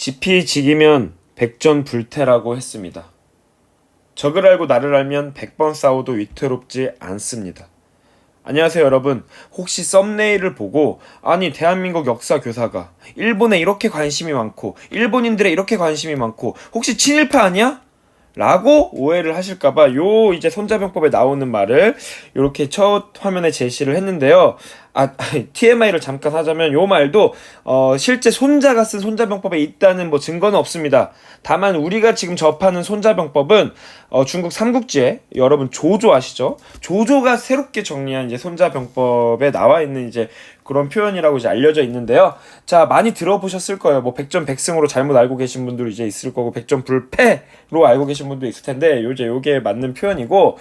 지피지기면 백전불태라고 했습니다. 적을 알고 나를 알면 100번 싸워도 위태롭지 않습니다. 안녕하세요 여러분. 혹시 썸네일을 보고 아니 대한민국 역사 교사가 일본에 이렇게 관심이 많고 일본인들에 이렇게 관심이 많고 혹시 친일파 아니야? 라고 오해를 하실까봐 요 이제 손자병법에 나오는 말을 이렇게 첫 화면에 제시를 했는데요. TMI를 잠깐 하자면 요 말도 실제 손자가 쓴 손자병법에 있다는 뭐 증거는 없습니다. 다만 우리가 지금 접하는 손자병법은 중국 삼국지에 여러분 조조 아시죠? 조조가 새롭게 정리한 이제 손자병법에 나와 있는 이제 그런 표현이라고 이제 알려져 있는데요. 자, 많이 들어보셨을 거예요. 뭐 백전백승으로 잘못 알고 계신 분들 이제 있을 거고 백전불패로 알고 계신 분도 있을 텐데 요게 맞는 표현이고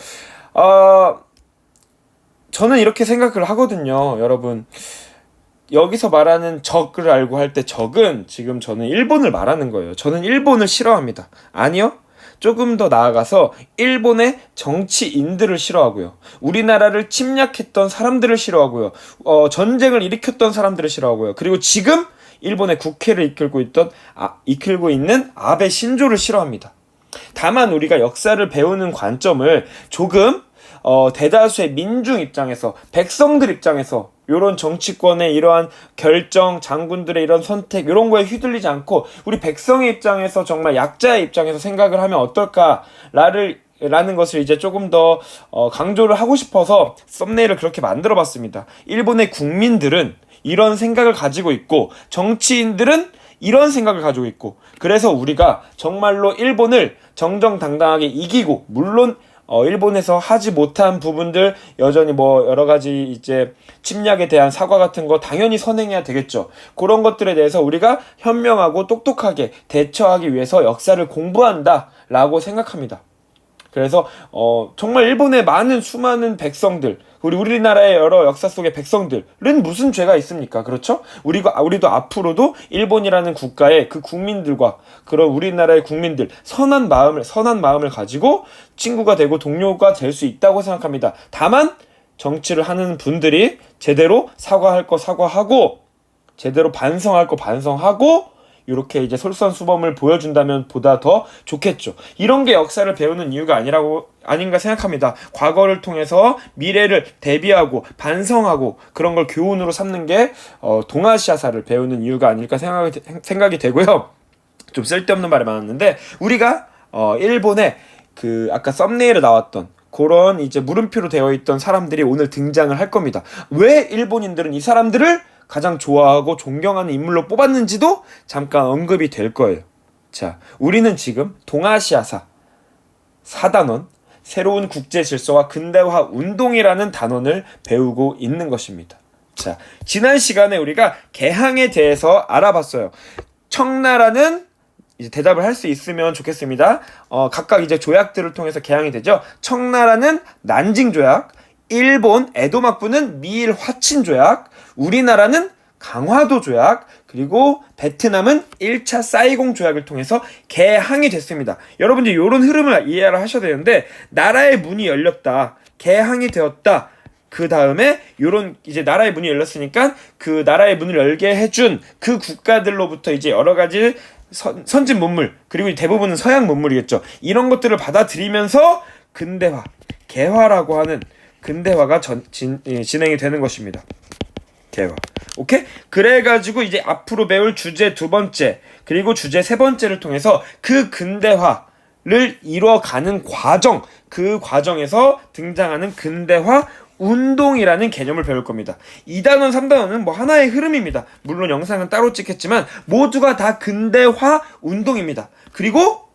저는 이렇게 생각을 하거든요. 여러분, 여기서 말하는 적을 알고 할 때 적은 지금 저는 일본을 말하는 거예요. 저는 일본을 싫어합니다. 아니요. 조금 더 나아가서 일본의 정치인들을 싫어하고요. 우리나라를 침략했던 사람들을 싫어하고요. 전쟁을 일으켰던 사람들을 싫어하고요. 그리고 지금 일본의 국회를 이끌고 있는 아베 신조를 싫어합니다. 다만 우리가 역사를 배우는 관점을 조금 대다수의 민중 입장에서, 백성들 입장에서 요런 정치권의 이러한 결정, 장군들의 이런 선택 이런 거에 휘둘리지 않고 우리 백성의 입장에서 정말 약자의 입장에서 생각을 하면 어떨까라는 것을 이제 조금 더 강조를 하고 싶어서 썸네일을 그렇게 만들어 봤습니다. 일본의 국민들은 이런 생각을 가지고 있고 정치인들은 이런 생각을 가지고 있고, 그래서 우리가 정말로 일본을 정정당당하게 이기고, 물론 일본에서 하지 못한 부분들 여전히 뭐 여러 가지 이제 침략에 대한 사과 같은 거 당연히 선행해야 되겠죠. 그런 것들에 대해서 우리가 현명하고 똑똑하게 대처하기 위해서 역사를 공부한다라고 생각합니다. 그래서 정말 일본의 많은 수많은 백성들, 우리나라의 여러 역사 속의 백성들은 무슨 죄가 있습니까? 그렇죠? 우리도 앞으로도 일본이라는 국가의 그 국민들과 그런 우리나라의 국민들 선한 마음을 가지고 친구가 되고 동료가 될 수 있다고 생각합니다. 다만 정치를 하는 분들이 제대로 사과할 거 사과하고 제대로 반성할 거 반성하고 이렇게 이제 솔선수범을 보여준다면 보다 더 좋겠죠. 이런 게 역사를 배우는 이유가 아닌가 생각합니다. 과거를 통해서 미래를 대비하고 반성하고 그런 걸 교훈으로 삼는 게 동아시아사를 배우는 이유가 아닐까 생각이 되고요. 좀 쓸데없는 말이 많았는데 우리가 일본의 그 아까 썸네일에 나왔던 그런 이제 물음표로 되어 있던 사람들이 오늘 등장을 할 겁니다. 왜 일본인들은 이 사람들을 가장 좋아하고 존경하는 인물로 뽑았는지도 잠깐 언급이 될 거예요. 자, 우리는 지금 동아시아사 4단원, 새로운 국제 질서와 근대화 운동이라는 단원을 배우고 있는 것입니다. 자, 지난 시간에 우리가 개항에 대해서 알아봤어요. 청나라는 이제 대답을 할 수 있으면 좋겠습니다. 각각 이제 조약들을 통해서 개항이 되죠. 청나라는 난징 조약, 일본 에도막부는 미일 화친 조약, 우리나라는 강화도 조약, 그리고 베트남은 1차 사이공 조약을 통해서 개항이 됐습니다. 여러분들 이런 흐름을 이해를 하셔야 되는데, 나라의 문이 열렸다, 개항이 되었다, 그 다음에 요런 이제 나라의 문이 열렸으니까 그 나라의 문을 열게 해준 그 국가들로부터 이제 여러 가지 선진 문물, 그리고 대부분은 서양 문물이겠죠. 이런 것들을 받아들이면서 근대화, 개화라고 하는 근대화가 진행이 되는 것입니다. 개화. 오케이? 그래가지고 이제 앞으로 배울 주제 2번째, 그리고 주제 3번째를 통해서 그 근대화를 이뤄가는 과정, 그 과정에서 등장하는 근대화 운동이라는 개념을 배울 겁니다. 2단원, 3단원은 뭐 하나의 흐름입니다. 물론 영상은 따로 찍겠지만 모두가 다 근대화 운동입니다. 그리고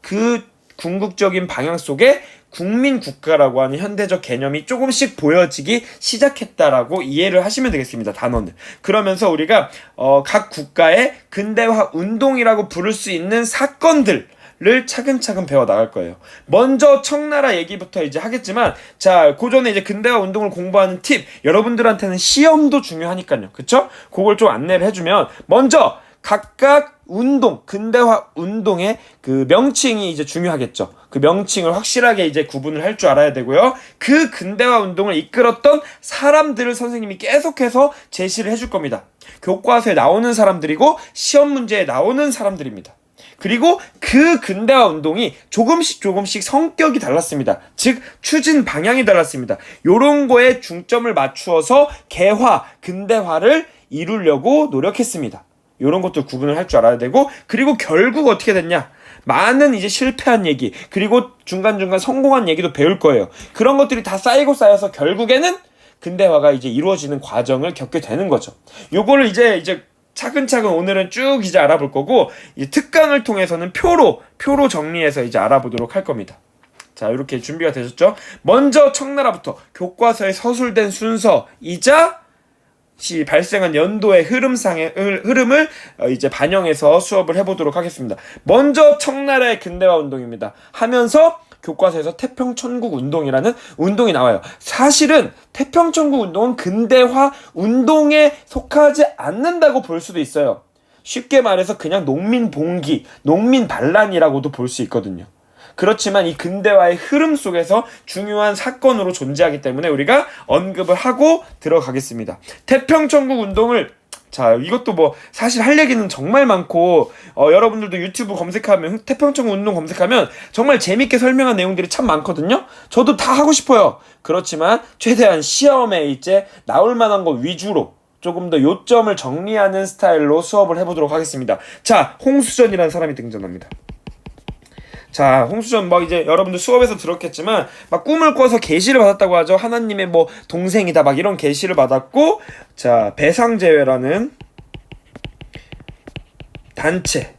그 궁극적인 방향 속에 국민국가라고 하는 현대적 개념이 조금씩 보여지기 시작했다라고 이해를 하시면 되겠습니다. 단원을. 그러면서 우리가 각 국가의 근대화 운동이라고 부를 수 있는 사건들을 차근차근 배워 나갈 거예요. 먼저 청나라 얘기부터 이제 하겠지만, 자, 고전에 이제 근대화 운동을 공부하는 팁, 여러분들한테는 시험도 중요하니까요. 그쵸? 그걸 좀 안내를 해주면, 먼저 각각 운동, 근대화 운동의 그 명칭이 이제 중요하겠죠. 그 명칭을 확실하게 이제 구분을 할 줄 알아야 되고요. 그 근대화 운동을 이끌었던 사람들을 선생님이 계속해서 제시를 해줄 겁니다. 교과서에 나오는 사람들이고 시험 문제에 나오는 사람들입니다. 그리고 그 근대화 운동이 조금씩 성격이 달랐습니다. 즉 추진 방향이 달랐습니다. 요런 거에 중점을 맞추어서 개화, 근대화를 이루려고 노력했습니다. 요런 것들 구분을 할 줄 알아야 되고, 그리고 결국 어떻게 됐냐? 많은 이제 실패한 얘기, 그리고 중간중간 성공한 얘기도 배울 거예요. 그런 것들이 다 쌓이고 쌓여서 결국에는 근대화가 이제 이루어지는 과정을 겪게 되는 거죠. 요거를 이제 차근차근 오늘은 쭉 이제 알아볼 거고, 이제 특강을 통해서는 표로 정리해서 이제 알아보도록 할 겁니다. 자, 이렇게 준비가 되셨죠? 먼저 청나라부터 교과서에 서술된 순서이자 발생한 연도의 흐름을 이제 반영해서 수업을 해보도록 하겠습니다. 먼저 청나라의 근대화 운동입니다. 하면서 교과서에서 태평천국 운동이라는 운동이 나와요. 사실은 태평천국 운동은 근대화 운동에 속하지 않는다고 볼 수도 있어요. 쉽게 말해서 그냥 농민 봉기, 농민 반란이라고도 볼 수 있거든요. 그렇지만 이 근대화의 흐름 속에서 중요한 사건으로 존재하기 때문에 우리가 언급을 하고 들어가겠습니다. 태평천국 운동을, 자, 이것도 뭐 사실 할 얘기는 정말 많고, 여러분들도 유튜브 검색하면, 태평천국 운동 검색하면 정말 재밌게 설명한 내용들이 참 많거든요. 저도 다 하고 싶어요. 그렇지만 최대한 시험에 이제 나올 만한 거 위주로 조금 더 요점을 정리하는 스타일로 수업을 해보도록 하겠습니다. 자, 홍수전이라는 사람이 등장합니다. 자, 홍수전 막 이제 여러분들 수업에서 들었겠지만 막 꿈을 꿔서 계시를 받았다고 하죠. 하나님의 뭐 동생이다 막 이런 계시를 받았고, 자, 배상제회라는 단체,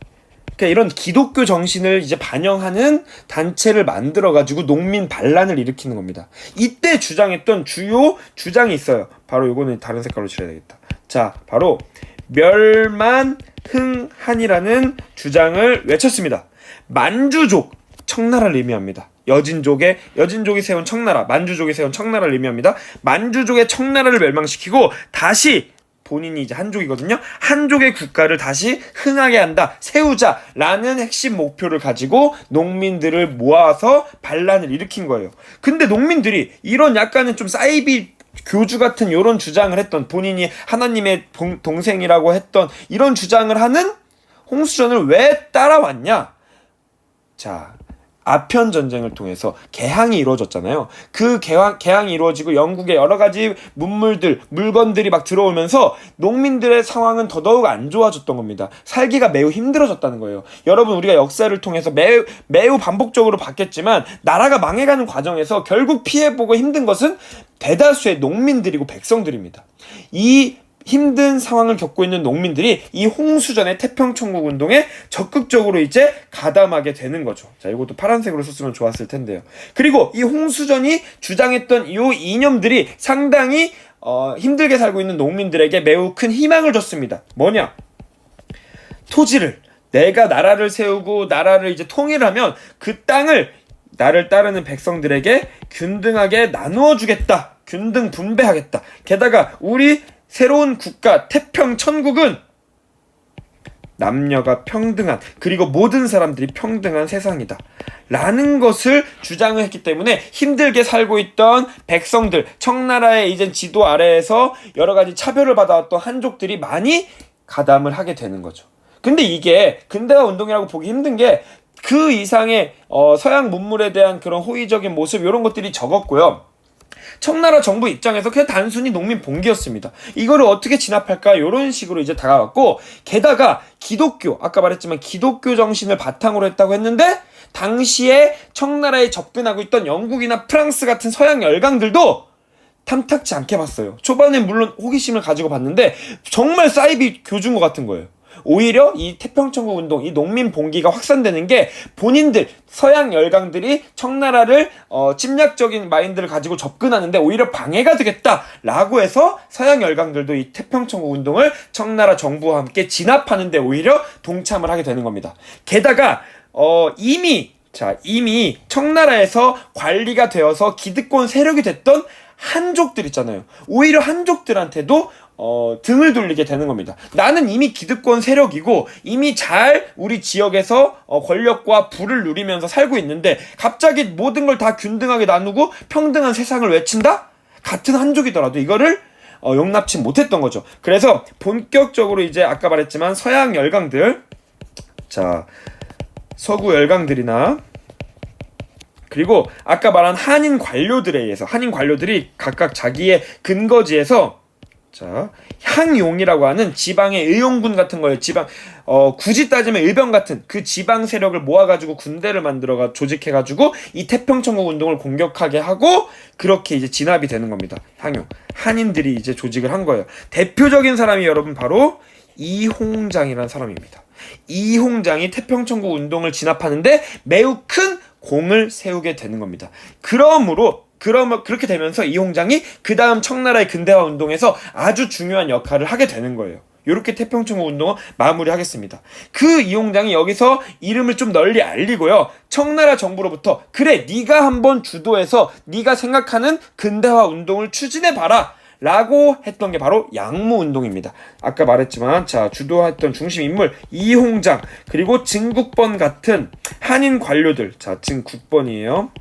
그러니까 이런 기독교 정신을 이제 반영하는 단체를 만들어가지고 농민 반란을 일으키는 겁니다. 이때 주장했던 주요 주장이 있어요. 바로 요거는 다른 색깔로 칠해야 되겠다. 자, 바로 멸만흥한이라는 주장을 외쳤습니다. 만주족, 청나라를 의미합니다. 여진족이 세운 청나라, 만주족이 세운 청나라를 의미합니다. 만주족의 청나라를 멸망시키고 다시 본인이 이제 한족이거든요. 한족의 국가를 다시 흥하게 한다, 세우자라는 핵심 목표를 가지고 농민들을 모아서 반란을 일으킨 거예요. 근데 농민들이 이런 약간은 좀 사이비 교주 같은 이런 주장을 했던, 본인이 하나님의 동생이라고 했던 이런 주장을 하는 홍수전을 왜 따라왔냐? 자, 아편 전쟁을 통해서 개항이 이루어졌잖아요. 그 개항이 이루어지고 영국의 여러 가지 물건들이 막 들어오면서 농민들의 상황은 더더욱 안 좋아졌던 겁니다. 살기가 매우 힘들어졌다는 거예요. 여러분, 우리가 역사를 통해서 매우 반복적으로 봤겠지만 나라가 망해가는 과정에서 결국 피해보고 힘든 것은 대다수의 농민들이고 백성들입니다. 이 힘든 상황을 겪고 있는 농민들이 이 홍수전의 태평천국 운동에 적극적으로 이제 가담하게 되는 거죠. 자, 이것도 파란색으로 썼으면 좋았을 텐데요. 그리고 이 홍수전이 주장했던 이 이념들이 상당히 힘들게 살고 있는 농민들에게 매우 큰 희망을 줬습니다. 뭐냐? 토지를, 내가 나라를 세우고 나라를 이제 통일하면 그 땅을 나를 따르는 백성들에게 균등하게 나누어 주겠다. 균등 분배하겠다. 게다가 우리 새로운 국가 태평천국은 남녀가 평등한, 그리고 모든 사람들이 평등한 세상이다 라는 것을 주장을 했기 때문에 힘들게 살고 있던 백성들, 청나라의 이제 지도 아래에서 여러 가지 차별을 받아왔던 한족들이 많이 가담을 하게 되는 거죠. 근데 이게 근대화 운동이라고 보기 힘든 게 그 이상의 서양 문물에 대한 그런 호의적인 모습, 이런 것들이 적었고요. 청나라 정부 입장에서 그냥 단순히 농민 봉기였습니다. 이거를 어떻게 진압할까, 이런 식으로 이제 다가왔고, 게다가 기독교, 아까 말했지만 기독교 정신을 바탕으로 했다고 했는데, 당시에 청나라에 접근하고 있던 영국이나 프랑스 같은 서양 열강들도 탐탁지 않게 봤어요. 초반에 물론 호기심을 가지고 봤는데 정말 사이비 교주인 것 같은 거예요. 오히려 이 태평천국 운동, 이 농민 봉기가 확산되는 게 본인들, 서양 열강들이 청나라를 침략적인 마인드를 가지고 접근하는데 오히려 방해가 되겠다라고 해서 서양 열강들도 이 태평천국 운동을 청나라 정부와 함께 진압하는데 오히려 동참을 하게 되는 겁니다. 게다가 이미 청나라에서 관리가 되어서 기득권 세력이 됐던 한족들 있잖아요. 오히려 한족들한테도 등을 돌리게 되는 겁니다. 나는 이미 기득권 세력이고 이미 잘 우리 지역에서 권력과 부를 누리면서 살고 있는데 갑자기 모든 걸 다 균등하게 나누고 평등한 세상을 외친다? 같은 한족이더라도 이거를 용납치 못했던 거죠. 그래서 본격적으로 이제 아까 말했지만 서양 열강들, 자 서구 열강들이나 그리고 아까 말한 한인 관료들에 의해서 한인 관료들이 각각 자기의 근거지에서 자 향용이라고 하는 지방의 의용군 같은 거예요. 지방 굳이 따지면 의병 같은 그 지방 세력을 모아가지고 군대를 만들어가 조직해가지고 이 태평천국 운동을 공격하게 하고 그렇게 이제 진압이 되는 겁니다. 향용 한인들이 이제 조직을 한 거예요. 대표적인 사람이 여러분 바로 이홍장이라는 사람입니다. 이홍장이 태평천국 운동을 진압하는데 매우 큰 공을 세우게 되는 겁니다. 그러면 그렇게 되면서 이홍장이 그 다음 청나라의 근대화 운동에서 아주 중요한 역할을 하게 되는 거예요. 이렇게 태평천국 운동을 마무리하겠습니다. 그 이홍장이 여기서 이름을 좀 널리 알리고요. 청나라 정부로부터 그래 네가 한번 주도해서 네가 생각하는 근대화 운동을 추진해봐라 라고 했던 게 바로 양무운동입니다. 아까 말했지만 자 주도했던 중심 인물 이홍장 그리고 증국번 같은 한인 관료들, 자 증국번이에요.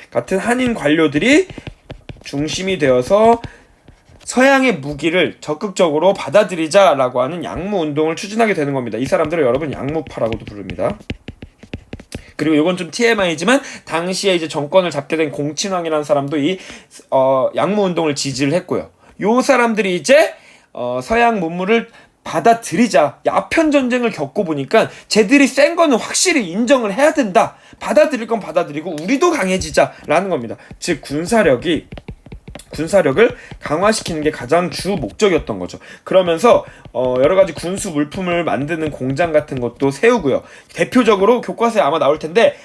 같은 한인 관료들이 중심이 되어서 서양의 무기를 적극적으로 받아들이자라고 하는 양무운동을 추진하게 되는 겁니다. 이 사람들을 여러분 양무파라고도 부릅니다. 그리고 이건 좀 TMI지만 당시에 이제 정권을 잡게 된 공친왕이라는 사람도 이 양무운동을 지지를 했고요. 요 사람들이 이제 서양 문물을 받아들이자 아편 전쟁을 겪고 보니까 쟤들이 센 거는 확실히 인정을 해야 된다. 받아들일 건 받아들이고 우리도 강해지자라는 겁니다. 즉 군사력을 강화시키는 게 가장 주 목적이었던 거죠. 그러면서 여러 가지 군수 물품을 만드는 공장 같은 것도 세우고요. 대표적으로 교과서에 아마 나올 텐데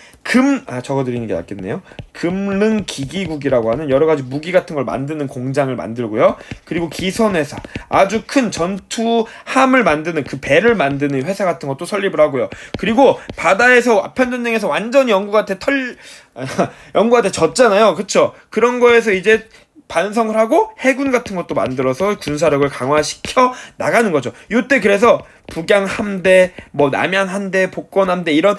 적어드리는 게 낫겠네요. 금릉기기국이라고 하는 여러 가지 무기 같은 걸 만드는 공장을 만들고요. 그리고 기선회사, 아주 큰 전투함을 만드는 그 배를 만드는 회사 같은 것도 설립을 하고요. 그리고 바다에서 아편전쟁에서 완전히 영국한테 졌잖아요. 그쵸? 그런 거에서 이제 반성을 하고 해군 같은 것도 만들어서 군사력을 강화시켜 나가는 거죠. 요때 그래서 북양 함대, 남양 함대, 복권 함대 이런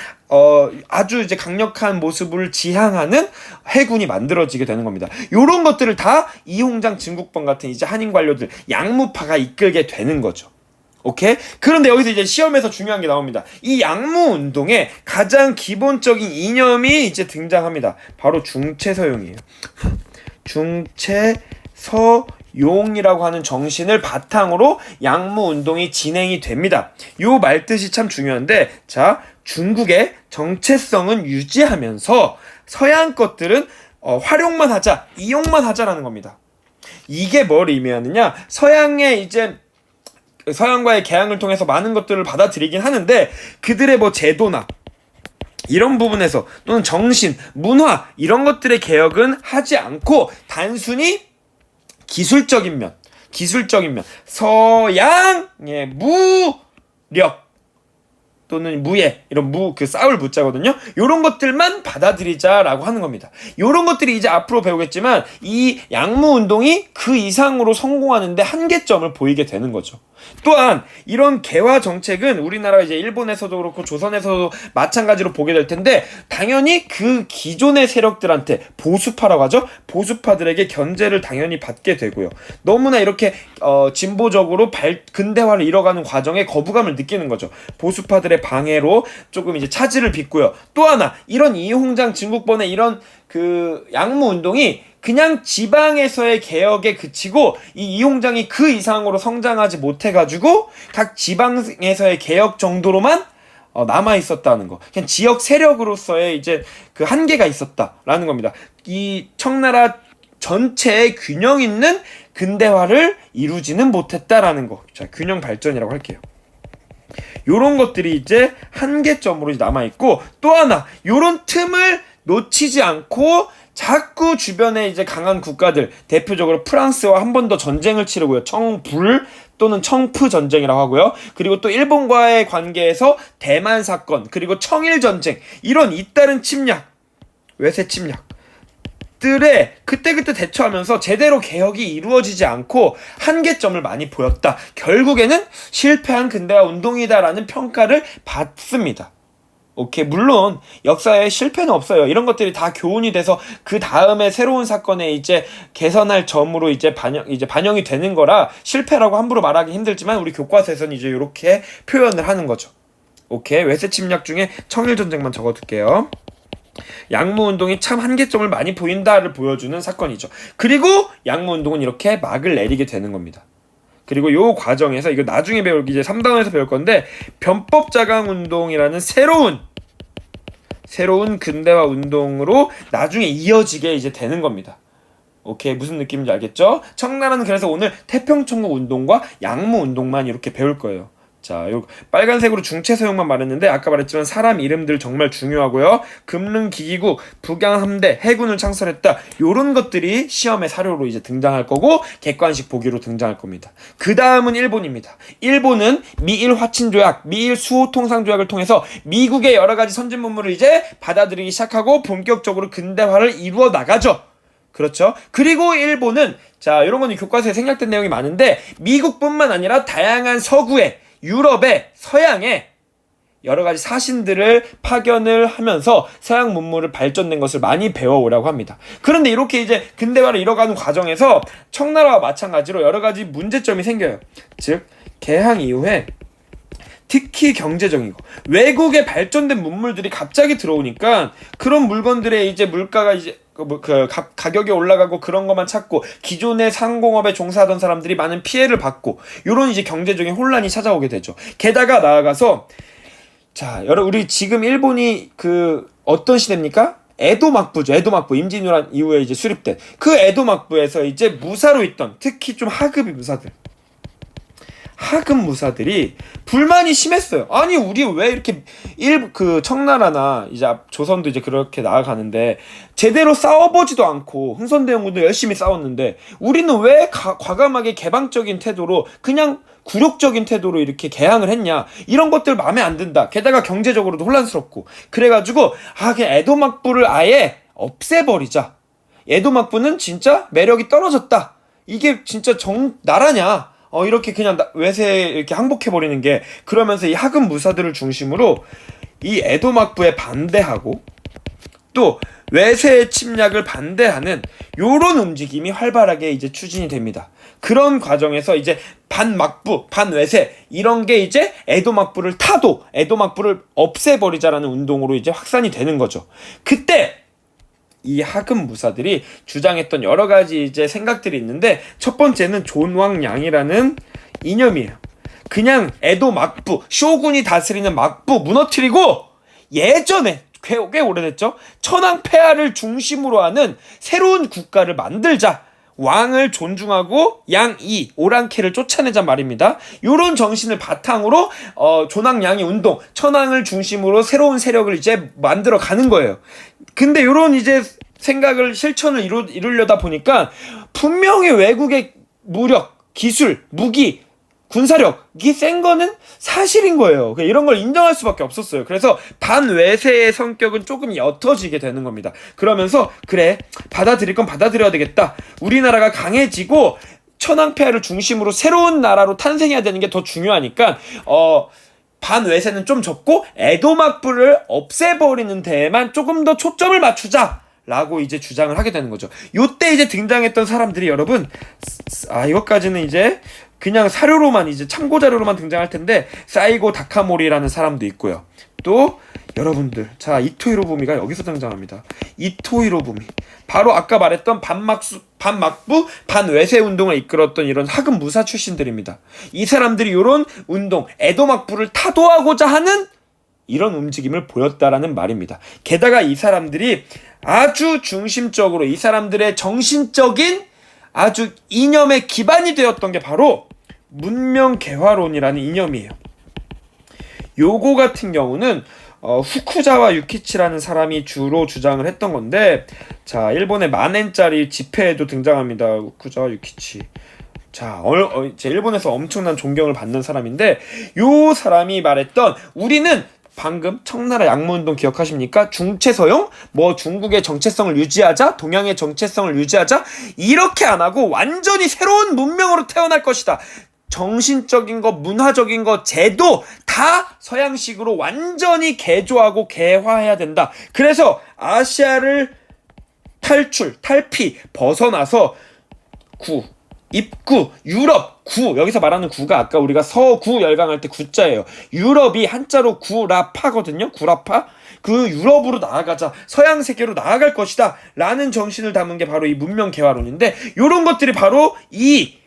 아주 이제 강력한 모습을 지향하는 해군이 만들어지게 되는 겁니다. 요런 것들을 다 이홍장 증국번 같은 이제 한인 관료들 양무파가 이끌게 되는 거죠. 오케이? 그런데 여기서 이제 시험에서 중요한 게 나옵니다. 이 양무운동의 가장 기본적인 이념이 이제 등장합니다. 바로 중체서용이에요. 중체서용이라고 하는 정신을 바탕으로 양무운동이 진행이 됩니다. 요 말뜻이 참 중요한데, 자, 중국의 정체성은 유지하면서 서양 것들은 활용만 하자, 이용만 하자라는 겁니다. 이게 뭘 의미하느냐? 서양과의 계약을 통해서 많은 것들을 받아들이긴 하는데 그들의 제도나 이런 부분에서 또는 정신, 문화 이런 것들의 개혁은 하지 않고 단순히 기술적인 면 서양의 무력 또는 무예 이런 싸울 무자거든요. 요런 것들만 받아들이자라고 하는 겁니다. 요런 것들이 이제 앞으로 배우겠지만 이 양무운동이 그 이상으로 성공하는데 한계점을 보이게 되는 거죠. 또한 이런 개화 정책은 우리나라 이제 일본에서도 그렇고 조선에서도 마찬가지로 보게 될 텐데 당연히 그 기존의 세력들한테 보수파라고 하죠. 보수파들에게 견제를 당연히 받게 되고요. 너무나 이렇게 진보적으로 근대화를 이뤄가는 과정에 거부감을 느끼는 거죠. 보수파들의 방해로 조금 이제 차질을 빚고요. 또 하나 이런 이홍장 증국번의 이런 양무운동이 그냥 지방에서의 개혁에 그치고 이 이홍장이 그 이상으로 성장하지 못해가지고 각 지방에서의 개혁 정도로만 남아 있었다는 거. 그냥 지역 세력으로서의 이제 그 한계가 있었다라는 겁니다. 이 청나라 전체의 균형 있는 근대화를 이루지는 못했다라는 거. 자, 균형 발전이라고 할게요. 요런 것들이 이제 한계점으로 남아있고, 또 하나 요런 틈을 놓치지 않고 자꾸 주변에 이제 강한 국가들, 대표적으로 프랑스와 한 번 더 전쟁을 치르고요. 청불 또는 청프 전쟁이라고 하고요. 그리고 또 일본과의 관계에서 대만 사건, 그리고 청일 전쟁, 이런 잇따른 침략, 외세 침략, 것들에 그때그때 대처하면서 제대로 개혁이 이루어지지 않고 한계점을 많이 보였다. 결국에는 실패한 근대화 운동이다라는 평가를 받습니다. 오케이. 물론 역사에 실패는 없어요. 이런 것들이 다 교훈이 돼서 그 다음에 새로운 사건에 이제 개선할 점으로 이제 반영이 되는 거라 실패라고 함부로 말하기 힘들지만 우리 교과서에서는 이제 이렇게 표현을 하는 거죠. 오케이. 외세 침략 중에 청일전쟁만 적어둘게요. 양무운동이 참 한계점을 많이 보인다를 보여주는 사건이죠. 그리고 양무운동은 이렇게 막을 내리게 되는 겁니다. 그리고 요 과정에서 이거 나중에 배울 이제 3단원에서 배울 건데 변법자강운동이라는 새로운 근대화 운동으로 나중에 이어지게 이제 되는 겁니다. 오케이. 무슨 느낌인지 알겠죠? 청나라는 그래서 오늘 태평천국 운동과 양무 운동만 이렇게 배울 거예요. 자, 요 빨간색으로 중체 사용만 말했는데 아까 말했지만 사람 이름들 정말 중요하고요. 금릉기기국, 북양함대, 해군을 창설했다. 요런 것들이 시험의 사료로 이제 등장할 거고 객관식 보기로 등장할 겁니다. 그 다음은 일본입니다. 일본은 미일 화친조약, 미일 수호통상조약을 통해서 미국의 여러 가지 선진 문물을 이제 받아들이기 시작하고 본격적으로 근대화를 이루어 나가죠. 그렇죠. 그리고 일본은 자, 이런 거는 교과서에 생략된 내용이 많은데 미국뿐만 아니라 다양한 서구의 유럽의 서양의 여러 가지 사신들을 파견을 하면서 서양 문물을 발전된 것을 많이 배워오라고 합니다. 그런데 이렇게 이제 근대화를 이뤄가는 과정에서 청나라와 마찬가지로 여러 가지 문제점이 생겨요. 즉 개항 이후에 특히 경제적인 거, 외국의 발전된 문물들이 갑자기 들어오니까 그런 물건들의 이제 물가가 이제 가격이 올라가고 그런 것만 찾고 기존의 상공업에 종사하던 사람들이 많은 피해를 받고 요런 이제 경제적인 혼란이 찾아오게 되죠. 게다가 나아가서 자, 우리 지금 일본이 어떤 시대입니까? 에도 막부죠. 에도 막부. 임진왜란 이후에 이제 수립된 그 에도 막부에서 이제 무사로 있던 특히 좀 하급 무사들이 불만이 심했어요. 아니 우리 왜 이렇게 청나라나 이제 조선도 이제 그렇게 나아가는데 제대로 싸워보지도 않고 흥선대원군도 열심히 싸웠는데 우리는 왜 과감하게 개방적인 태도로 그냥 굴욕적인 태도로 이렇게 개항을 했냐. 이런 것들 마음에 안 든다. 게다가 경제적으로도 혼란스럽고 그래가지고 그냥 에도 막부를 아예 없애버리자. 에도 막부는 진짜 매력이 떨어졌다. 이게 진짜 나라냐. 이렇게 그냥 외세에 이렇게 항복해버리는 게 그러면서 이 하급 무사들을 중심으로 이 에도 막부에 반대하고 또 외세의 침략을 반대하는 요런 움직임이 활발하게 이제 추진이 됩니다. 그런 과정에서 이제 반막부, 반외세 이런 게 이제 에도 막부를 에도 막부를 없애버리자라는 운동으로 이제 확산이 되는 거죠. 그때 이 하급 무사들이 주장했던 여러 가지 이제 생각들이 있는데 첫 번째는 존왕양이라는 이념이에요. 그냥 에도 막부, 쇼군이 다스리는 막부 무너뜨리고 예전에 꽤 오래됐죠. 천황폐하를 중심으로 하는 새로운 국가를 만들자. 왕을 존중하고 양이 오랑캐를 쫓아내자 말입니다. 요런 정신을 바탕으로 존왕양이 운동, 천황을 중심으로 새로운 세력을 이제 만들어 가는 거예요. 근데 요런 이제 생각을 실천을 이루려다 보니까 분명히 외국의 무력, 기술, 무기, 군사력이 센 거는 사실인 거예요. 이런 걸 인정할 수밖에 없었어요. 그래서 반외세의 성격은 조금 옅어지게 되는 겁니다. 그러면서 그래 받아들일 건 받아들여야 되겠다. 우리나라가 강해지고 천황폐하를 중심으로 새로운 나라로 탄생해야 되는 게 더 중요하니까 반외세는 좀 접고 에도 막부를 없애버리는 데에만 조금 더 초점을 맞추자. 라고 이제 주장을 하게 되는 거죠. 요때 이제 등장했던 사람들이 여러분 이것까지는 이제 그냥 사료로만 이제 참고 자료로만 등장할 텐데 사이고 다카모리라는 사람도 있고요. 또 여러분들 자 이토 히로부미가 여기서 등장합니다. 이토 히로부미 바로 아까 말했던 반막부 반외세 운동을 이끌었던 이런 하급 무사 출신들입니다. 이 사람들이 이런 운동 에도 막부를 타도하고자 하는 이런 움직임을 보였다라는 말입니다. 게다가 이 사람들이 아주 중심적으로 이 사람들의 정신적인 아주 이념의 기반이 되었던 게 바로 문명개화론이라는 이념이에요. 요거 같은 경우는 후쿠자와 유키치라는 사람이 주로 주장을 했던 건데 자 일본의 만엔짜리 지폐에도 등장합니다. 후쿠자와 유키치. 자, 일본에서 엄청난 존경을 받는 사람인데 요 사람이 말했던 우리는 방금 청나라 양무운동 기억하십니까? 중체서용 뭐 중국의 정체성을 유지하자, 동양의 정체성을 유지하자, 이렇게 안 하고 완전히 새로운 문명으로 태어날 것이다. 정신적인 거, 문화적인 거, 제도 다 서양식으로 완전히 개조하고 개화해야 된다. 그래서 아시아를 탈피, 벗어나서 입구, 유럽, 여기서 말하는 구가 아까 우리가 서구 열강할 때 구자예요. 유럽이 한자로 구라파거든요. 구라파. 그 유럽으로 나아가자, 서양 세계로 나아갈 것이다 라는 정신을 담은 게 바로 이 문명 개화론인데, 요런 것들이 바로 이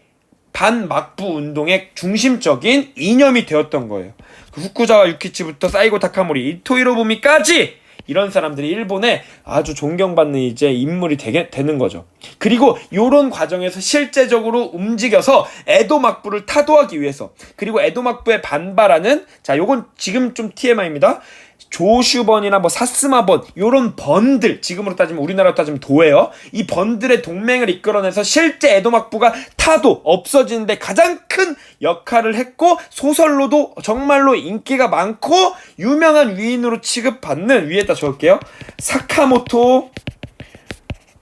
반막부 운동의 중심적인 이념이 되었던 거예요. 그 후쿠자와 유키치부터 사이고 타카모리, 이토 히로부미까지 이런 사람들이 일본에 아주 존경받는 이제 인물이 되는 거죠. 그리고 요런 과정에서 실제적으로 움직여서 에도 막부를 타도하기 위해서, 그리고 에도 막부에 반발하는, 자 요건 지금 좀 TMI입니다. 조슈번이나 뭐 사스마번, 요런 번들, 지금으로 따지면 우리나라로 따지면 도예요. 이 번들의 동맹을 이끌어내서 실제 에도 막부가 타도 없어지는데 가장 큰 역할을 했고, 소설로도 정말로 인기가 많고 유명한 위인으로 취급받는, 위에다 적을게요, 사카모토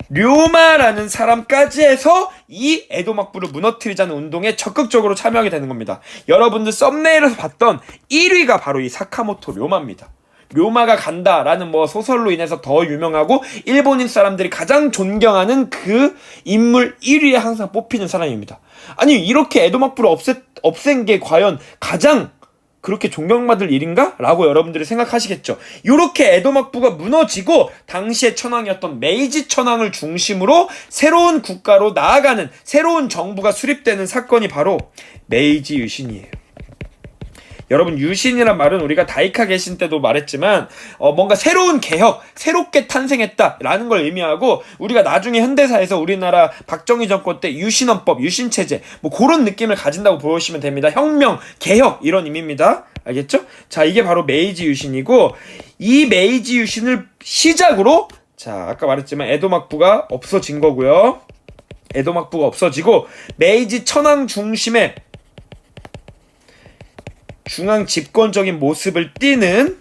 료마라는 사람까지 해서 이 에도 막부를 무너뜨리자는 운동에 적극적으로 참여하게 되는 겁니다. 여러분들 썸네일에서 봤던 1위가 바로 이 사카모토 료마입니다. 료마가 간다라는 뭐 소설로 인해서 더 유명하고 일본인 사람들이 가장 존경하는 그 인물 1위에 항상 뽑히는 사람입니다. 아니 이렇게 에도 막부를 없앤 게 과연 가장 그렇게 존경받을 일인가? 라고 여러분들이 생각하시겠죠. 요렇게 에도 막부가 무너지고 당시의 천황이었던 메이지 천황을 중심으로 새로운 국가로 나아가는, 새로운 정부가 수립되는 사건이 바로 메이지 유신이에요. 여러분, 유신이란 말은 우리가 다이카 계신 때도 말했지만 뭔가 새로운 개혁, 새롭게 탄생했다라는 걸 의미하고, 우리가 나중에 현대사에서 우리나라 박정희 정권 때 유신헌법, 유신체제 뭐 그런 느낌을 가진다고 보시면 됩니다. 혁명, 개혁 이런 의미입니다. 알겠죠? 자, 이게 바로 메이지 유신이고, 이 메이지 유신을 시작으로, 자 아까 말했지만 에도 막부가 없어진 거고요. 에도 막부가 없어지고 메이지 천황 중심의 중앙 집권적인 모습을 띠는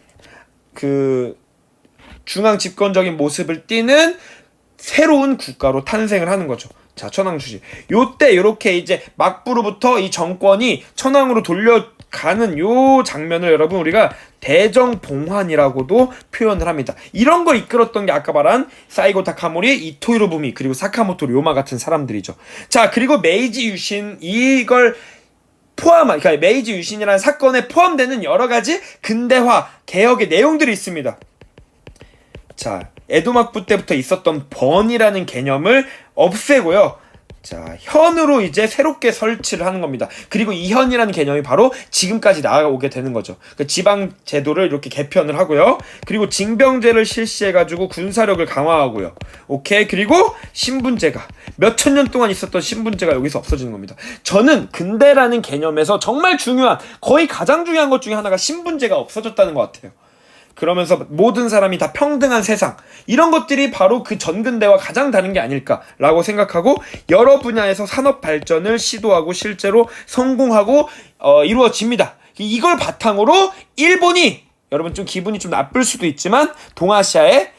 새로운 국가로 탄생을 하는 거죠. 자, 천황 주시. 요때 요렇게 이제 막부로부터 이 정권이 천황으로 돌려가는 요 장면을 여러분 우리가 대정봉환이라고도 표현을 합니다. 이런 걸 이끌었던 게 아까 말한 사이고 타카모리, 이토 히로부미, 그리고 사카모토 료마 같은 사람들이죠. 자, 그리고 메이지 유신, 이걸 그러니까 메이지 유신이라는 사건에 포함되는 여러 가지 근대화, 개혁의 내용들이 있습니다. 자, 에도 막부 때부터 있었던 번이라는 개념을 없애고요. 자, 현으로 이제 새롭게 설치를 하는 겁니다. 그리고 이 현이라는 개념이 바로 지금까지 나아오게 되는 거죠. 그 지방 제도를 이렇게 개편을 하고요. 그리고 징병제를 실시해가지고 군사력을 강화하고요. 오케이. 그리고 신분제가 몇천 년 동안 있었던 신분제가 여기서 없어지는 겁니다. 저는 근대라는 개념에서 정말 중요한, 거의 가장 중요한 것 중에 하나가 신분제가 없어졌다는 것 같아요. 그러면서 모든 사람이 다 평등한 세상, 이런 것들이 바로 그 전근대와 가장 다른 게 아닐까라고 생각하고, 여러 분야에서 산업 발전을 시도하고 실제로 성공하고 이루어집니다. 이걸 바탕으로 일본이, 여러분 좀 기분이 좀 나쁠 수도 있지만 동아시아의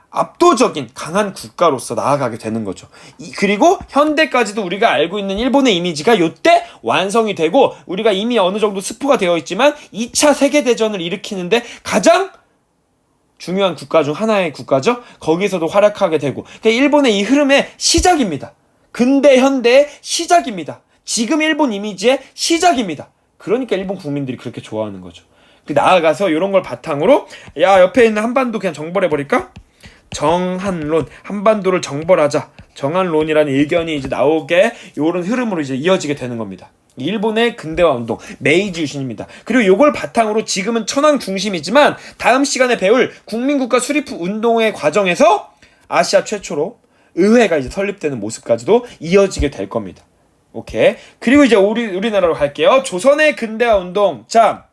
압도적인 강한 국가로서 나아가게 되는 거죠. 그리고 현대까지도 우리가 알고 있는 일본의 이미지가 요때 완성이 되고, 우리가 이미 어느 정도 스포가 되어 있지만 2차 세계대전을 일으키는데 가장 중요한 국가 중 하나의 국가죠. 거기서도 활약하게 되고, 그러니까 일본의 이 흐름의 시작입니다. 근대 현대의 시작입니다. 지금 일본 이미지의 시작입니다. 그러니까 일본 국민들이 그렇게 좋아하는 거죠. 나아가서 이런 걸 바탕으로, 야, 옆에 있는 한반도 그냥 정벌해버릴까? 정한론, 한반도를 정벌하자, 정한론이라는 의견이 이제 나오게, 요런 흐름으로 이제 이어지게 되는 겁니다. 일본의 근대화 운동, 메이지 유신입니다. 그리고 요걸 바탕으로 지금은 천황 중심이지만 다음 시간에 배울 국민국가 수립 운동의 과정에서 아시아 최초로 의회가 이제 설립되는 모습까지도 이어지게 될 겁니다. 오케이. 그리고 이제 우리나라로 갈게요. 조선의 근대화 운동. 자,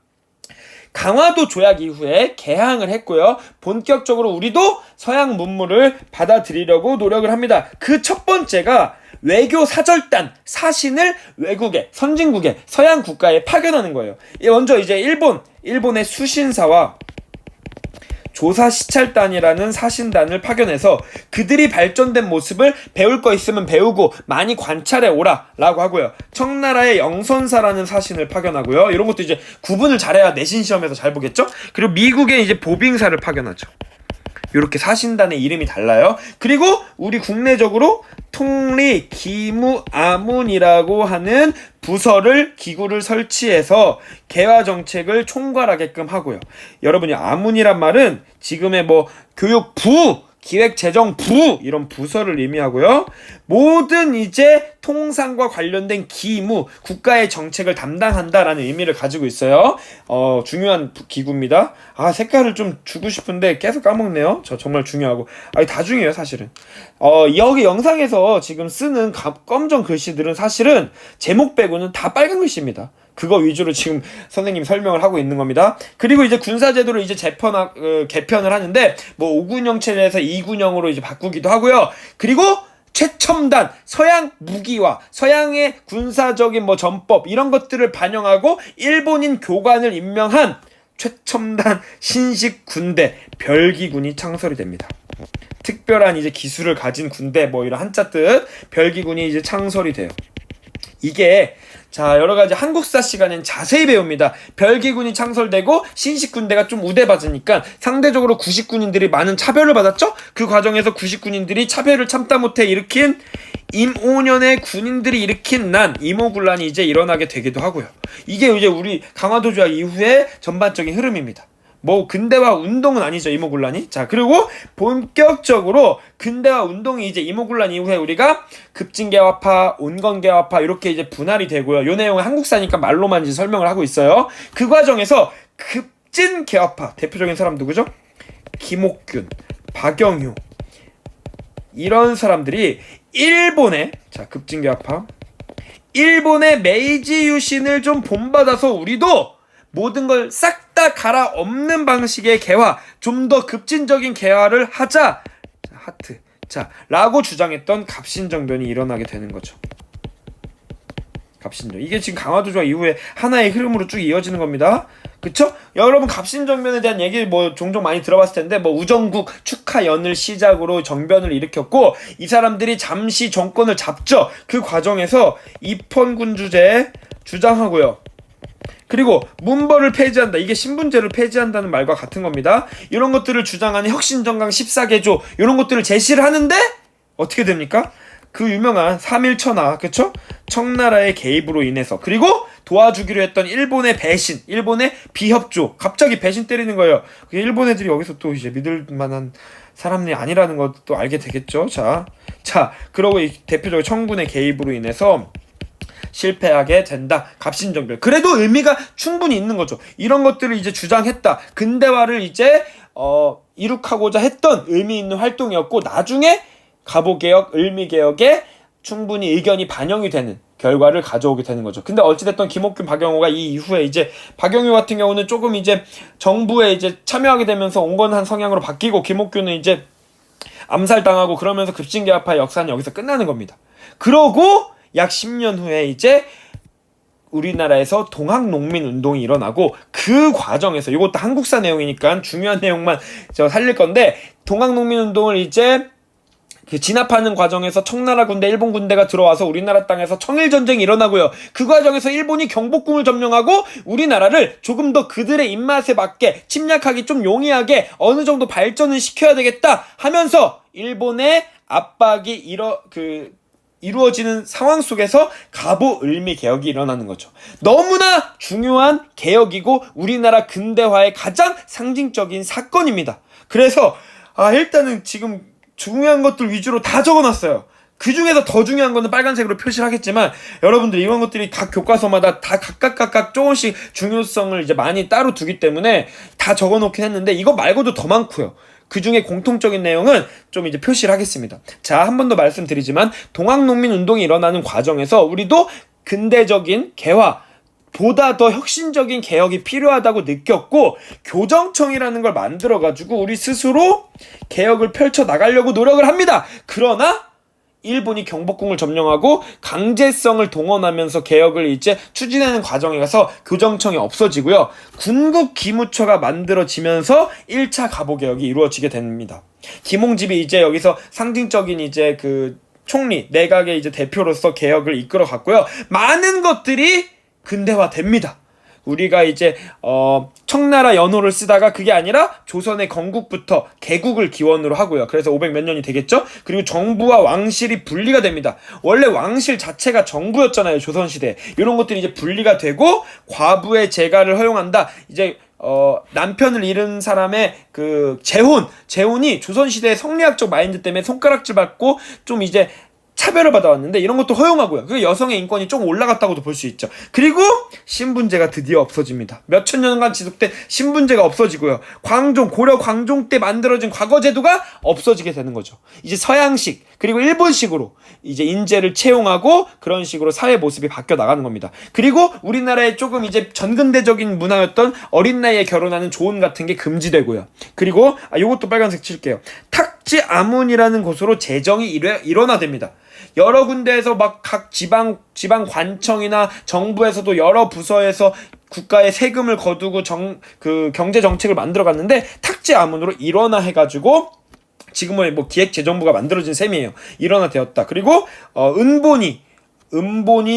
강화도 조약 이후에 개항을 했고요. 본격적으로 우리도 서양 문물을 받아들이려고 노력을 합니다. 그 첫 번째가 외교 사절단, 사신을 외국에, 선진국에, 서양 국가에 파견하는 거예요. 먼저 이제 일본의 수신사와 조사시찰단이라는 사신단을 파견해서 그들이 발전된 모습을 배울 거 있으면 배우고 많이 관찰해 오라 라고 하고요. 청나라의 영선사라는 사신을 파견하고요. 이런 것도 이제 구분을 잘해야 내신 시험에서 잘 보겠죠. 그리고 미국의 이제 보빙사를 파견하죠. 이렇게 사신단의 이름이 달라요. 그리고 우리 국내적으로 통리, 기무, 아문이라고 하는 부서를 기구를 설치해서 개화 정책을 총괄하게끔 하고요. 여러분이 아문이란 말은 지금의 뭐 교육부, 기획재정부 이런 부서를 의미하고요. 모든 이제 통상과 관련된 기무, 국가의 정책을 담당한다라는 의미를 가지고 있어요. 중요한 기구입니다. 색깔을 좀 주고 싶은데 계속 까먹네요. 저 정말 중요하고. 다 중요해요, 사실은. 여기 영상에서 지금 쓰는 검정 글씨들은 사실은 제목 빼고는 다 빨간 글씨입니다. 그거 위주로 지금 선생님이 설명을 하고 있는 겁니다. 그리고 이제 군사제도를 이제 개편을 하는데 뭐 5군형 체제에서 2군형으로 이제 바꾸기도 하고요. 그리고 최첨단 서양 무기와 서양의 군사적인 뭐 전법 이런 것들을 반영하고 일본인 교관을 임명한 최첨단 신식 군대 별기군이 창설이 됩니다. 특별한 이제 기술을 가진 군대 뭐 이런 한자 뜻 별기군이 이제 창설이 돼요. 이게 여러가지 한국사 시간엔 자세히 배웁니다. 별기군이 창설되고 신식군대가 좀 우대받으니까 상대적으로 구식군인들이 많은 차별을 받았죠? 그 과정에서 구식군인들이 차별을 참다 못해 일으킨 임오년의 군인들이 일으킨 임오군란이 이제 일어나게 되기도 하고요. 이게 이제 우리 강화도 조약 이후의 전반적인 흐름입니다. 뭐 근대화 운동은 아니죠, 임오군란이. 그리고 본격적으로 근대화 운동이 이제 임오군란 이후에 우리가 급진개화파, 온건개화파 이렇게 이제 분할이 되고요. 요 내용은 한국사니까 말로만 이제 설명을 하고 있어요. 그 과정에서 급진개화파 대표적인 사람 누구죠? 김옥균, 박영휴 이런 사람들이 일본의 급진개화파 일본의 메이지 유신을 좀 본받아서 우리도 모든 걸 싹 다 갈아엎는 방식의 개화, 좀 더 급진적인 개화를 하자. 하트. 라고 주장했던 갑신정변이 일어나게 되는 거죠. 갑신정. 이게 지금 강화도 조약 이후에 하나의 흐름으로 쭉 이어지는 겁니다. 그쵸? 여러분 갑신정변에 대한 얘기 뭐 종종 많이 들어봤을 텐데 뭐 우정국 축하연을 시작으로 정변을 일으켰고 이 사람들이 잠시 정권을 잡죠. 그 과정에서 입헌군주제 주장하고요. 그리고 문벌을 폐지한다. 이게 신분제를 폐지한다는 말과 같은 겁니다. 이런 것들을 주장하는 혁신정강 14개조 이런 것들을 제시를 하는데 어떻게 됩니까? 그 유명한 3.1천하 그쵸? 청나라의 개입으로 인해서 그리고 도와주기로 했던 일본의 배신, 일본의 비협조 갑자기 배신 때리는 거예요. 일본 애들이 여기서 또 이제 믿을 만한 사람이 아니라는 것도 알게 되겠죠. 그러고 대표적으로 청군의 개입으로 인해서 실패하게 된다. 갑신정변. 그래도 의미가 충분히 있는 거죠. 이런 것들을 이제 주장했다. 근대화를 이제 이룩하고자 했던 의미 있는 활동이었고 나중에 갑오개혁, 을미개혁에 충분히 의견이 반영이 되는 결과를 가져오게 되는 거죠. 근데 어찌됐든 김옥균, 박영호가 이 이후에 이제 박영호 같은 경우는 조금 이제 정부에 이제 참여하게 되면서 온건한 성향으로 바뀌고 김옥균은 이제 암살당하고 그러면서 급진개화파의 역사는 여기서 끝나는 겁니다. 그러고 약 10년 후에 이제 우리나라에서 동학농민운동이 일어나고 그 과정에서 이것도 한국사 내용이니까 중요한 내용만 제가 살릴 건데 동학농민운동을 이제 진압하는 과정에서 청나라 군대, 일본 군대가 들어와서 우리나라 땅에서 청일전쟁이 일어나고요. 그 과정에서 일본이 경복궁을 점령하고 우리나라를 조금 더 그들의 입맛에 맞게 침략하기 좀 용이하게 어느 정도 발전을 시켜야 되겠다 하면서 일본의 압박이 이루어지는 상황 속에서 갑오을미 개혁이 일어나는 거죠. 너무나 중요한 개혁이고 우리나라 근대화의 가장 상징적인 사건입니다. 그래서 일단은 지금 중요한 것들 위주로 다 적어놨어요. 그 중에서 더 중요한 거는 빨간색으로 표시를 하겠지만 여러분들 이런 것들이 각 교과서마다 다 각각 조금씩 중요성을 이제 많이 따로 두기 때문에 다 적어놓긴 했는데 이거 말고도 더 많고요. 그 중에 공통적인 내용은 좀 이제 표시를 하겠습니다. 한 번 더 말씀드리지만 동학농민운동이 일어나는 과정에서 우리도 근대적인 개화 보다 더 혁신적인 개혁이 필요하다고 느꼈고 교정청이라는 걸 만들어가지고 우리 스스로 개혁을 펼쳐나가려고 노력을 합니다. 그러나 일본이 경복궁을 점령하고 강제성을 동원하면서 개혁을 이제 추진하는 과정에 가서 교정청이 없어지고요. 군국 기무처가 만들어지면서 1차 갑오개혁이 이루어지게 됩니다. 김홍집이 이제 여기서 상징적인 이제 그 총리, 내각의 이제 대표로서 개혁을 이끌어 갔고요. 많은 것들이 근대화됩니다. 우리가 이제 청나라 연호를 쓰다가 그게 아니라 조선의 건국부터 개국을 기원으로 하고요. 그래서 500 몇 년이 되겠죠. 그리고 정부와 왕실이 분리가 됩니다. 원래 왕실 자체가 정부였잖아요, 조선시대. 이런 것들이 이제 분리가 되고 과부의 재가를 허용한다. 이제 남편을 잃은 사람의 그 재혼이 조선시대의 성리학적 마인드 때문에 손가락질 받고 좀 이제 차별을 받아왔는데 이런 것도 허용하고요. 그 여성의 인권이 좀 올라갔다고도 볼 수 있죠. 그리고 신분제가 드디어 없어집니다. 몇천 년간 지속된 신분제가 없어지고요. 고려 광종 때 만들어진 과거제도가 없어지게 되는 거죠. 이제 서양식 그리고 일본식으로 이제 인재를 채용하고 그런 식으로 사회 모습이 바뀌어 나가는 겁니다. 그리고 우리나라의 조금 이제 전근대적인 문화였던 어린 나이에 결혼하는 조혼 같은 게 금지되고요. 그리고 요것도 빨간색 칠게요. 탁지 아문이라는 곳으로 재정이 일원화됩니다. 여러 군데에서 막 각 지방 관청이나 정부에서도 여러 부서에서 국가의 세금을 거두고 그 경제 정책을 만들어 갔는데 탁지 아문으로 일원화해가지고 지금은 뭐 기획재정부가 만들어진 셈이에요. 일원화되었다. 그리고 은본이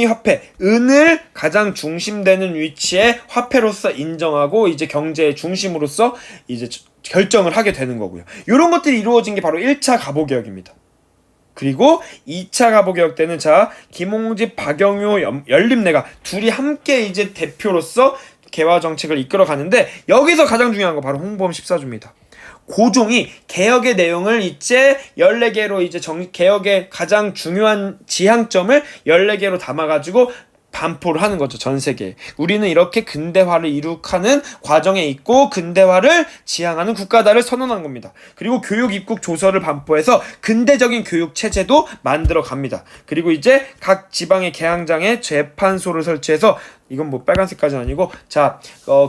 화폐, 은을 가장 중심되는 위치에 화폐로서 인정하고 이제 경제의 중심으로서 이제 결정을 하게 되는 거고요. 이런 것들이 이루어진 게 바로 1차 갑오개혁입니다. 그리고 2차 갑오개혁 때는 김홍집, 박영효, 연립내각 둘이 함께 이제 대표로서 개화 정책을 이끌어 가는데 여기서 가장 중요한 거 바로 홍범 14조입니다. 고종이 개혁의 내용을 이제 14개로 이제 개혁의 가장 중요한 지향점을 14개로 담아가지고 반포를 하는 거죠. 전 세계에. 우리는 이렇게 근대화를 이룩하는 과정에 있고 근대화를 지향하는 국가다를 선언한 겁니다. 그리고 교육 입국 조서를 반포해서 근대적인 교육 체제도 만들어 갑니다. 그리고 이제 각 지방의 개항장에 재판소를 설치해서 이건 뭐 빨간색까지는 아니고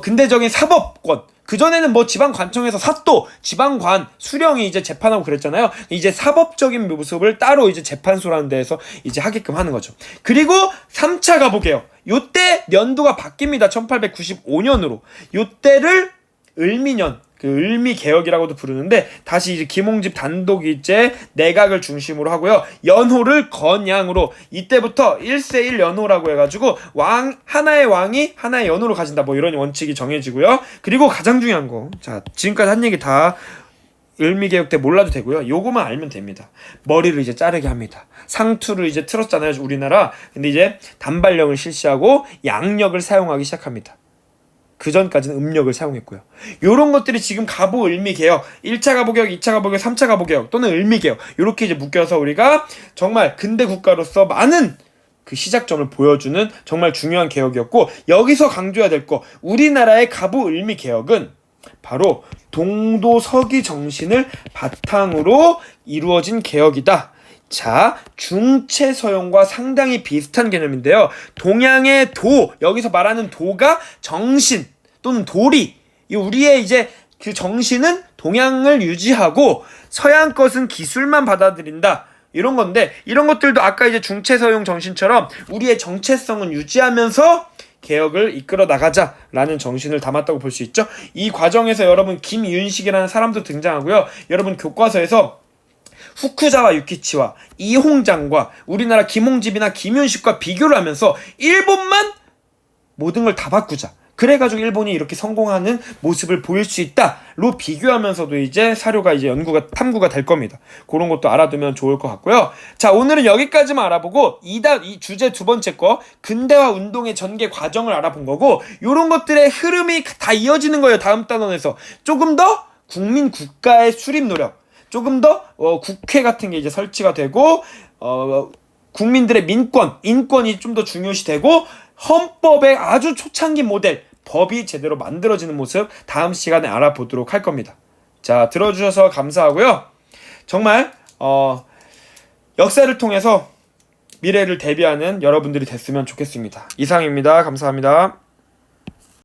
근대적인 사법권 그전에는 뭐 지방관청에서 사또, 지방관, 수령이 이제 재판하고 그랬잖아요. 이제 사법적인 모습을 따로 이제 재판소라는 데에서 이제 하게끔 하는 거죠. 그리고 3차 갑오개혁. 요때 연도가 바뀝니다. 1895년으로. 요때를 을미년, 그 을미개혁이라고도 부르는데 다시 이제 김홍집 단독 이제 내각을 중심으로 하고요. 연호를 건양으로 이때부터 1세 1연호라고 해가지고 하나의 왕이 하나의 연호를 가진다 뭐 이런 원칙이 정해지고요. 그리고 가장 중요한 거 지금까지 한 얘기 다 을미개혁 때 몰라도 되고요. 요거만 알면 됩니다. 머리를 이제 자르게 합니다. 상투를 이제 틀었잖아요, 우리나라. 근데 이제 단발령을 실시하고 양력을 사용하기 시작합니다. 그 전까지는 음력을 사용했고요. 요런 것들이 지금 갑오 을미개혁, 1차 갑오개혁, 2차 갑오개혁, 3차 갑오개혁 또는 을미개혁 요렇게 이제 묶여서 우리가 정말 근대 국가로서 많은 그 시작점을 보여주는 정말 중요한 개혁이었고 여기서 강조해야 될 거 우리나라의 갑오 을미개혁은 바로 동도서기 정신을 바탕으로 이루어진 개혁이다. 중체서용과 상당히 비슷한 개념인데요. 동양의 여기서 말하는 도가 정신 또는 도리. 우리의 이제 그 정신은 동양을 유지하고 서양 것은 기술만 받아들인다. 이런 건데 이런 것들도 아까 이제 중체서용 정신처럼 우리의 정체성은 유지하면서 개혁을 이끌어 나가자라는 정신을 담았다고 볼 수 있죠. 이 과정에서 여러분 김윤식이라는 사람도 등장하고요. 여러분 교과서에서 후쿠자와 유키치와 이홍장과 우리나라 김홍집이나 김윤식과 비교를 하면서 일본만 모든 걸 다 바꾸자. 그래가지고 일본이 이렇게 성공하는 모습을 보일 수 있다로 비교하면서도 이제 사료가 이제 탐구가 될 겁니다. 그런 것도 알아두면 좋을 것 같고요. 자, 오늘은 여기까지만 알아보고 이 주제 두 번째 거 근대화 운동의 전개 과정을 알아본 거고 요런 것들의 흐름이 다 이어지는 거예요. 다음 단원에서 조금 더 국민 국가의 수립 노력 조금 더 국회 같은 게 이제 설치가 되고 국민들의 인권이 좀 더 중요시되고 헌법의 아주 초창기 모델 법이 제대로 만들어지는 모습 다음 시간에 알아보도록 할 겁니다. 자, 들어주셔서 감사하고요. 정말 역사를 통해서 미래를 대비하는 여러분들이 됐으면 좋겠습니다. 이상입니다. 감사합니다.